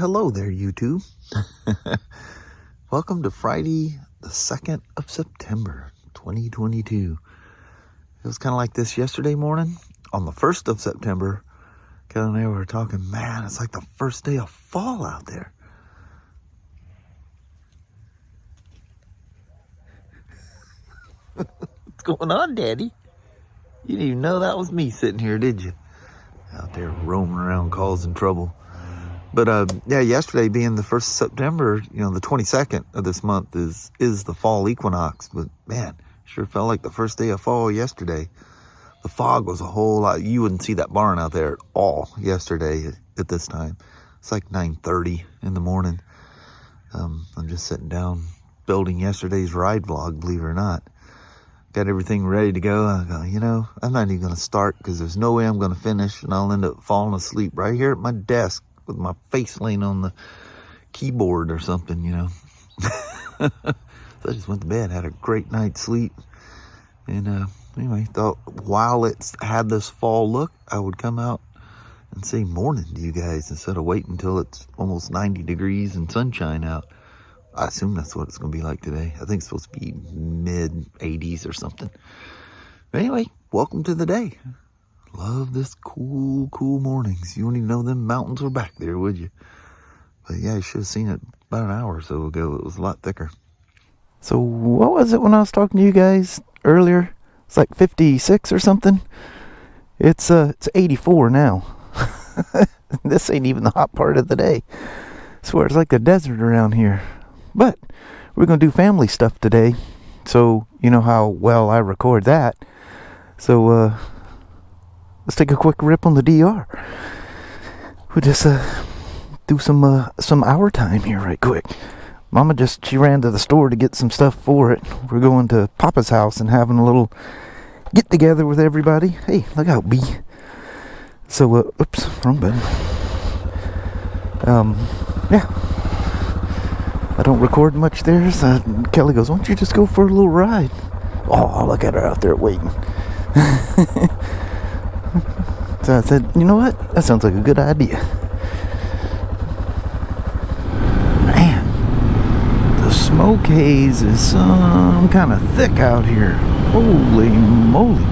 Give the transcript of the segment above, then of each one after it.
hello there, YouTube. Welcome to Friday, the 2nd of September, 2022. It was kind of like this yesterday morning. On the 1st of September, Kelly and I were talking, man, it's like the first day of fall out there. What's going on, Daddy? You didn't even know that was me sitting here, did you? Out there roaming around causing trouble. But yeah, yesterday being the 1st of September, you know, the 22nd of this month is the fall equinox. But man, sure felt like the first day of fall yesterday. The fog was a whole lot. You wouldn't see that barn out there at all yesterday at this time. It's like 9:30 in the morning. I'm just sitting down building yesterday's ride vlog, believe it or not. Got everything ready to go. I go, you know, I'm not even going to start because there's no way I'm going to finish, and I'll end up falling asleep right here at my desk with my face laying on the keyboard or something, you know. So I just went to bed, had a great night's sleep. And anyway, thought while it's had this fall look, I would come out and say morning to you guys instead of waiting until it's almost 90 degrees and sunshine out. I assume that's what it's going to be like today. I think it's supposed to be mid-80s or something. But anyway, welcome to the day. Love this cool mornings. You wouldn't even know them mountains were back there, would you? But yeah, you should have seen it about an hour or so ago. It was a lot thicker. So what was it when I was talking to you guys earlier? It's like 56 or something. It's 84 now. This ain't even the hot part of the day. I swear it's like the desert around here. But we're going to do family stuff today. So you know how well I record that. So let's take a quick rip on the DR. We'll just do some hour time here right quick. Mama she ran to the store to get some stuff for it. We're going to Papa's house and having a little get together with everybody. Hey, look out, B. So, oops, wrong button. Yeah. I don't record much there, so Kelly goes, why don't you just go for a little ride? Oh, look at her out there waiting. So I said, you know what? That sounds like a good idea. Man, the smoke haze is some kind of thick out here. Holy moly.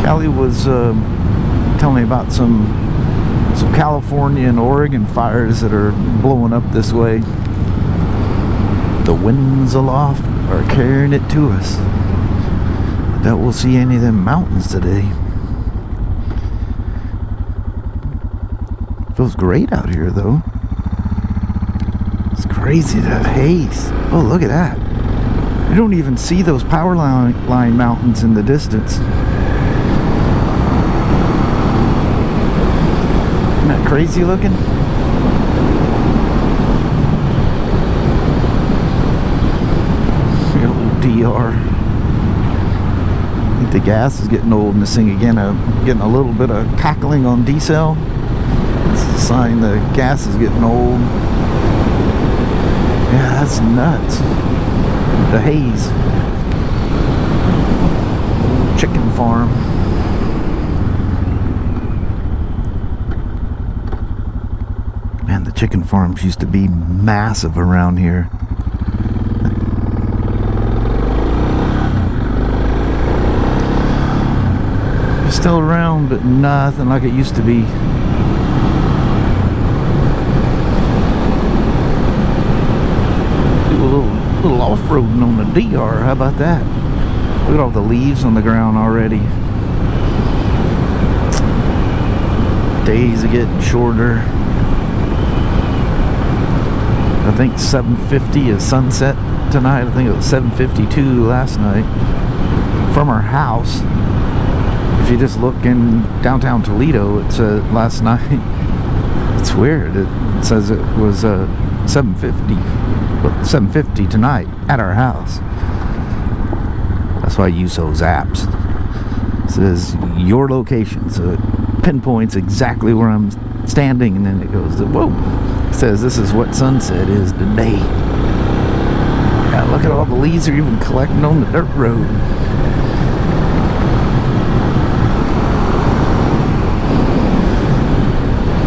Kelly was telling me about some California and Oregon fires that are blowing up this way. The winds aloft are carrying it to us. Doubt we'll see any of them mountains today. Feels great out here though. It's crazy, that haze. Oh, look at that. You don't even see those power line mountains in the distance. Isn't that crazy looking? The old DR. I think the gas is getting old in this thing again. Getting a little bit of cackling on decel. It's a sign the gas is getting old. Yeah, that's nuts. The haze. Chicken farm. Man, the chicken farms used to be massive around here. They're still around, but nothing like it used to be. Do a little off-roading on the DR. How about that? Look at all the leaves on the ground already. Days are getting shorter. I think 7:50 is sunset tonight. I think it was 7:52 last night. From our house, if you just look in downtown Toledo, it said last night. It's weird. It says it was 7:50. But 7:50 tonight at our house. That's why I use those apps. It says your location, so it pinpoints exactly where I'm standing, and then it goes, whoa. It says this is what sunset is today. Yeah, look at all the leaves are even collecting on the dirt road.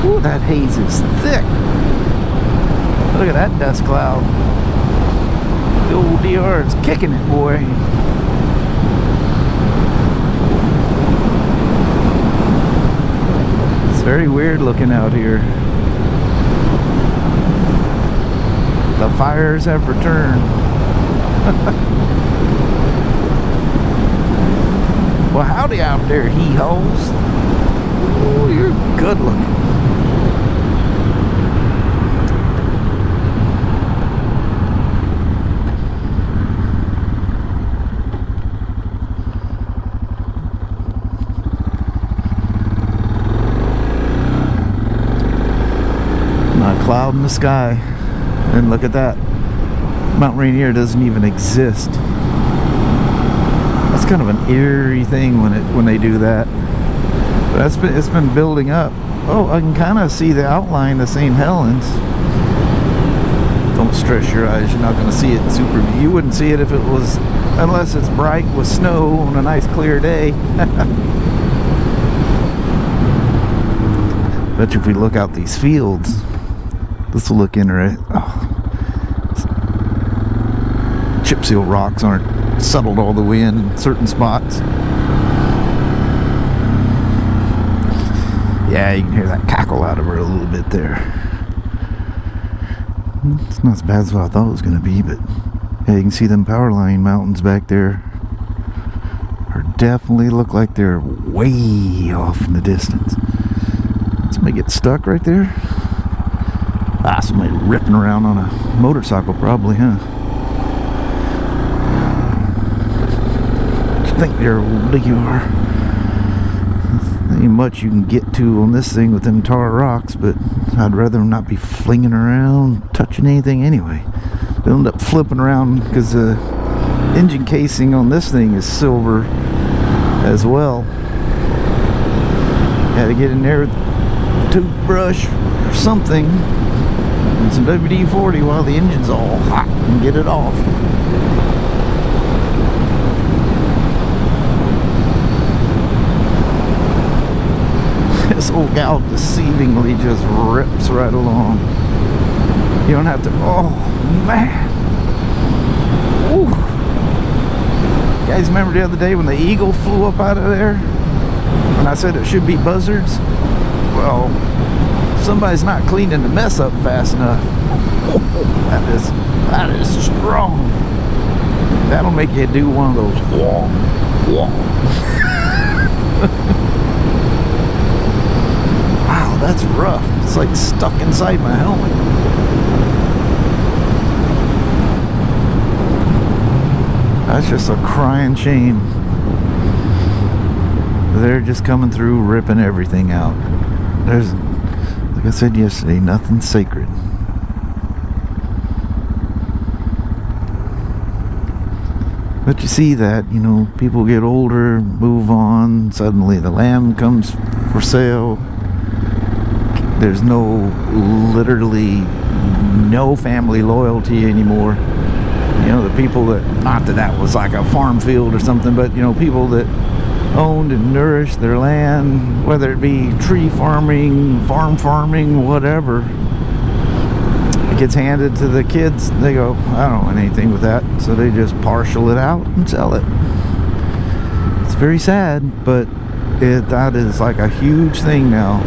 Woo. that haze is thick. Look at that dust cloud. The old DR is kicking it, boy. It's very weird looking out here. The fires have returned. Well, howdy out there, hee-hoes. Oh, you're good looking. Not a cloud in the sky. And look at that. Mount Rainier doesn't even exist. That's kind of an eerie thing when they do that. But it's been building up. Oh, I can kind of see the outline of St. Helens. Don't stress your eyes. You're not going to see it super. You wouldn't see it if it was, unless it's bright with snow on a nice clear day. Bet you if we look out these fields, this will look interesting. Oh. Chip seal rocks aren't settled all the way in certain spots. Yeah, you can hear that cackle out of her a little bit there. It's not as bad as what I thought it was going to be, but yeah, you can see them power line mountains back there are definitely look like they're way off in the distance. Somebody get stuck right there. Ah, somebody ripping around on a motorcycle probably, huh? What you think there, old DR? Ain't much you can get to on this thing with them tar rocks, but I'd rather them not be flinging around, touching anything anyway. They'll end up flipping around because the engine casing on this thing is silver as well. Had to get in there with a toothbrush or something and some WD-40 while the engine's all hot and get it off. This old gal deceivingly just rips right along. You don't have to. Oh man! Ooh. You guys remember the other day when the eagle flew up out of there? When I said it should be buzzards? Well, somebody's not cleaning the mess up fast enough. That is strong. That'll make you do one of those wah, wah. Wow, that's rough. It's like stuck inside my helmet. That's just a crying shame. They're just coming through, ripping everything out. There's, like I said yesterday, nothing sacred. But you see that, you know, people get older, move on, suddenly the land comes for sale. There's literally no family loyalty anymore. You know, the people that, not that that was like a farm field or something, but, you know, people that owned and nourished their land, whether it be tree farming, farm farming, whatever, it gets handed to the kids. They go, I don't want anything with that, so they just partial it out and sell it. It's very sad, but that is like a huge thing now.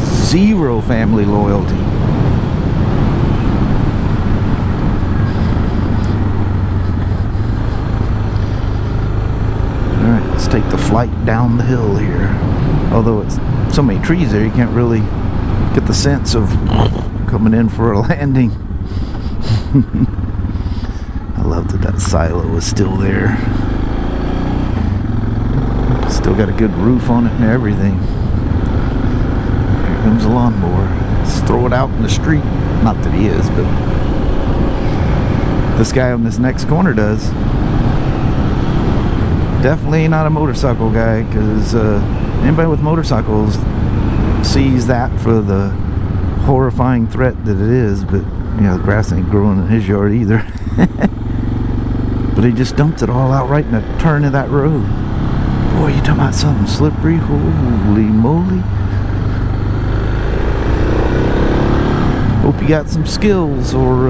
Zero family loyalty. Alright, let's take the flight down the hill here. Although it's so many trees there, you can't really get the sense of coming in for a landing. I love that silo is still there. Still got a good roof on it and everything. Here comes a lawnmower. Let's throw it out in the street. Not that he is, but this guy on this next corner does. Definitely not a motorcycle guy, because anybody with motorcycles sees that for the horrifying threat that it is. But you know, the grass ain't growing in his yard either. But he just dumped it all out right in the turn of that road. Boy, you talking about something slippery? Holy moly. Hope you got some skills, or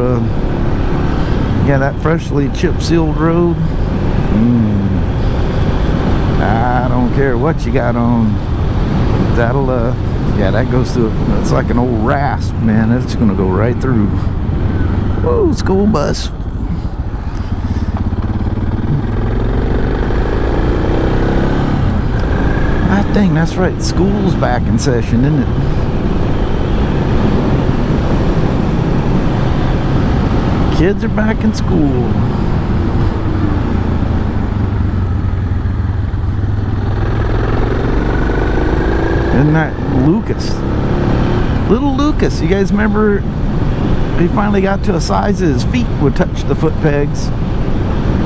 yeah, that freshly chip sealed road. I don't care what you got on. That'll yeah, that goes through. It's like an old rasp, man. It's gonna go right through. Whoa, school bus. Ah, dang, that's right. School's back in session, isn't it? Kids are back in school. Isn't that Lucas? Little Lucas. You guys remember he finally got to a size that his feet would touch the foot pegs,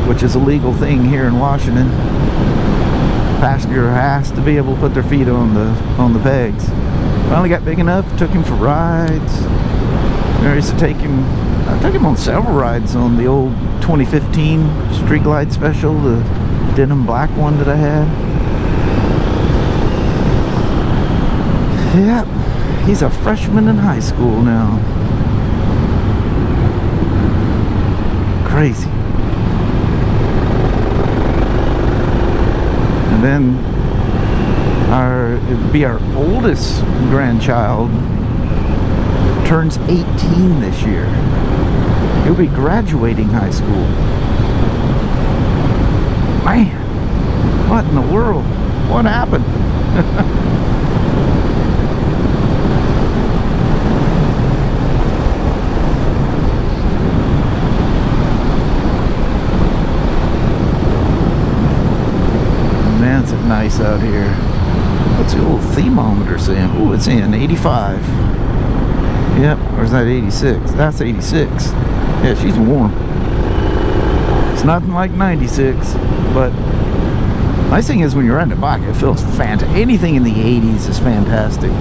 which is a legal thing here in Washington. Passenger has to be able to put their feet on the pegs. Finally got big enough, took him for rides. I used to take him, I took him on several rides on the old 2015 Street Glide Special, the denim black one that I had. Yep, he's a freshman in high school now. Crazy. And then it'd be our oldest grandchild turns 18 this year. He'll be graduating high school. Man, what in the world? What happened? Man, it's nice out here. What's the old thermometer saying? Oh, it's saying 85. Yep, or is that 86? That's 86. Yeah, she's warm. It's nothing like 96, but nice thing is when you're riding a bike, it feels fantastic. Anything in the 80s is fantastic.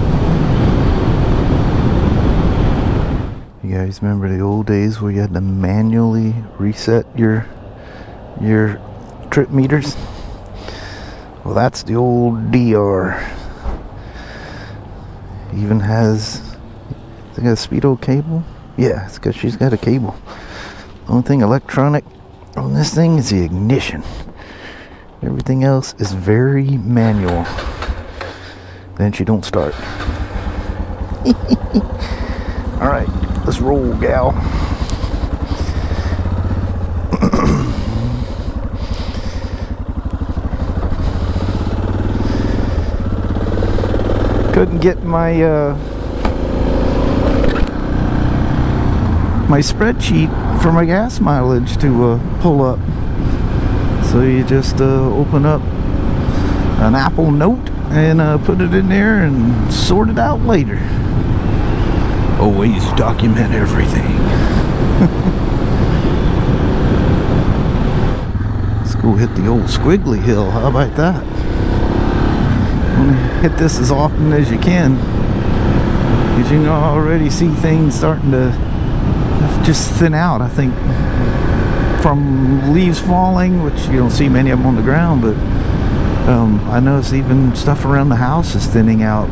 You guys remember the old days where you had to manually reset your trip meters? Well, that's the old DR. Even has, I think, a speedo cable. Yeah, it's because she's got a cable. Only thing electronic on this thing is the ignition. Everything else is very manual. Then she don't start. All right, let's roll, gal. Couldn't get my my spreadsheet for my gas mileage to pull up. So you just open up an Apple Note and put it in there and sort it out later. Always document everything. Let's go hit the old squiggly hill. How about that? Hit this as often as you can, because you can already see things starting to just thin out. I think from leaves falling, which you don't see many of them on the ground, but I notice even stuff around the house is thinning out.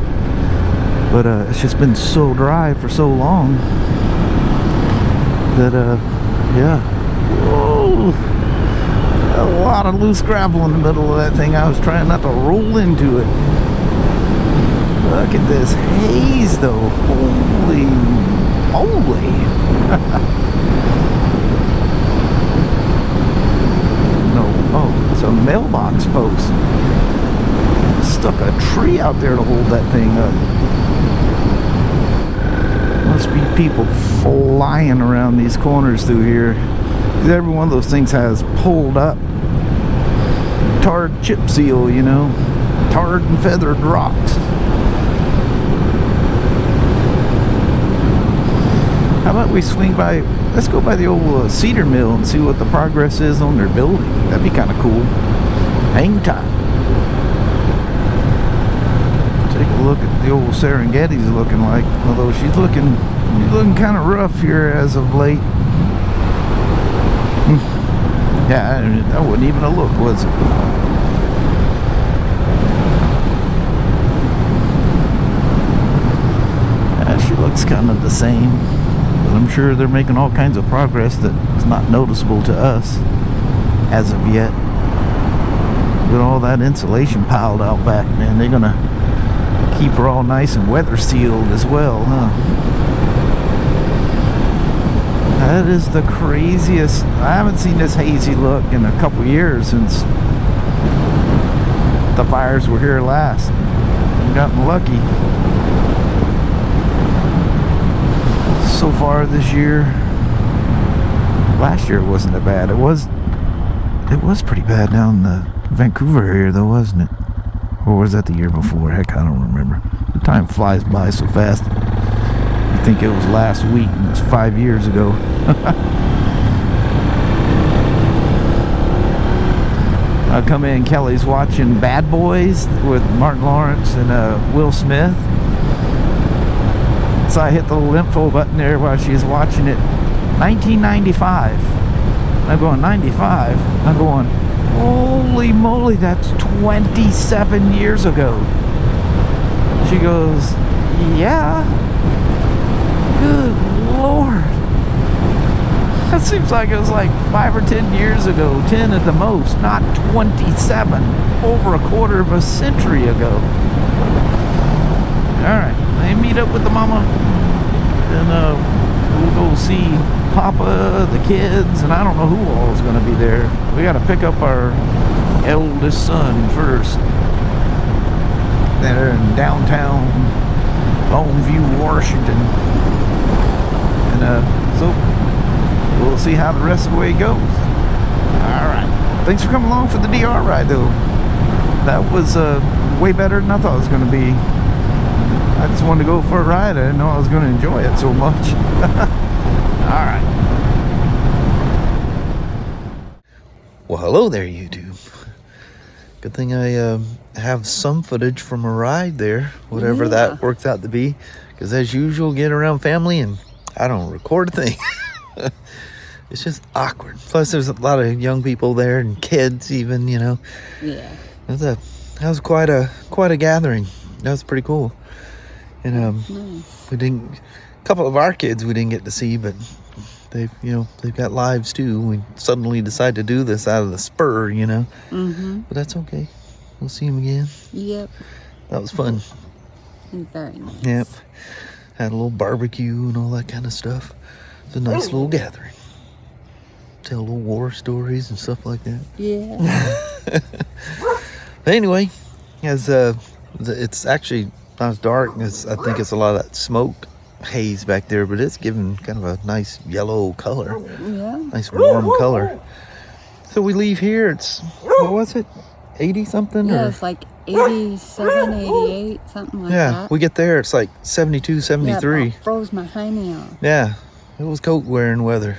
But it's just been so dry for so long that yeah. Whoa, a lot of loose gravel in the middle of that thing. I was trying not to roll into it. Look at this haze, though. Holy moly. No, oh, it's a mailbox post. Stuck a tree out there to hold that thing up. Must be people flying around these corners through here. Every one of those things has pulled up tarred chip seal, you know, tarred and feathered rocks. How about we swing by, let's go by the old cedar mill and see what the progress is on their building. That'd be kind of cool. Hang tight. Take a look at the old Serengeti's looking like, although she's looking kind of rough here as of late. Yeah, that wasn't even a look, was it? Yeah, she looks kind of the same. But I'm sure they're making all kinds of progress that's not noticeable to us as of yet. With all that insulation piled out back, man, they're gonna keep her all nice and weather sealed as well, huh? That is the craziest. I haven't seen this hazy look in a couple years since the fires were here last. I've gotten lucky. So far this year, last year it wasn't that bad. It was pretty bad down in the Vancouver area though, wasn't it? Or was that the year before? Heck, I don't remember. The time flies by so fast. You think it was last week and it's 5 years ago. I come in, Kelly's watching Bad Boys with Martin Lawrence and Will Smith. So I hit the little info button there while she's watching it. 1995. I'm going, 95? I'm going, holy moly, that's 27 years ago. She goes, yeah. Good Lord. That seems like it was like 5 or 10 years ago. 10 at the most, not 27. Over a quarter of a century ago. Alright, I meet up with the mama. And we'll go see Papa, the kids, and I don't know who all is going to be there. We got to pick up our eldest son first. They're in downtown Longview, Washington. And so we'll see how the rest of the way goes. Alright. Thanks for coming along for the DR ride, though. That was way better than I thought it was going to be. I just wanted to go for a ride. I didn't know I was going to enjoy it so much. Alright. Well, hello there, YouTube. Good thing I have some footage from a ride there, whatever that works out to be. Because as usual, get around family and I don't record a thing. It's just awkward. Plus, there's a lot of young people there and kids even, you know. Yeah. That was quite a gathering. That was pretty cool. And nice. we didn't. A couple of our kids we didn't get to see, but they've got lives too. We suddenly decided to do this out of the Spur, you know. Mm-hmm. But that's okay. We'll see them again. Yep. That was fun. Very nice. Yep. Had a little barbecue and all that kind of stuff. It's a nice little gathering. Tell little war stories and stuff like that. Yeah. But anyway, as it's actually not as dark. I think it's a lot of that smoke haze back there, but it's giving kind of a nice yellow color. Yeah. Nice warm color. So we leave here. It's, what was it? 80 something? Yeah, or? it's like 87, 88, something like that. Yeah, we get there, it's like 72, 73. Yeah, it froze my hiney off. Yeah, it was coat wearing weather,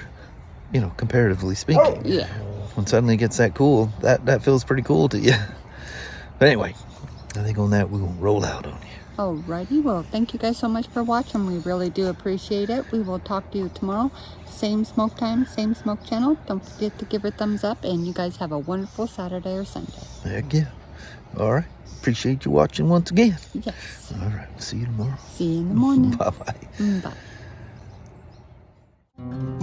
comparatively speaking. Yeah. When suddenly it gets that cool, that feels pretty cool to you. But anyway, I think on that we will roll out on you. Alrighty, well, thank you guys so much for watching. We really do appreciate it. We will talk to you tomorrow. Same smoke time, same smoke channel. Don't forget to give it a thumbs up, and you guys have a wonderful Saturday or Sunday. Heck yeah. All right. Appreciate you watching once again. Yes. All right. See you tomorrow. See you in the morning. Bye-bye. Bye.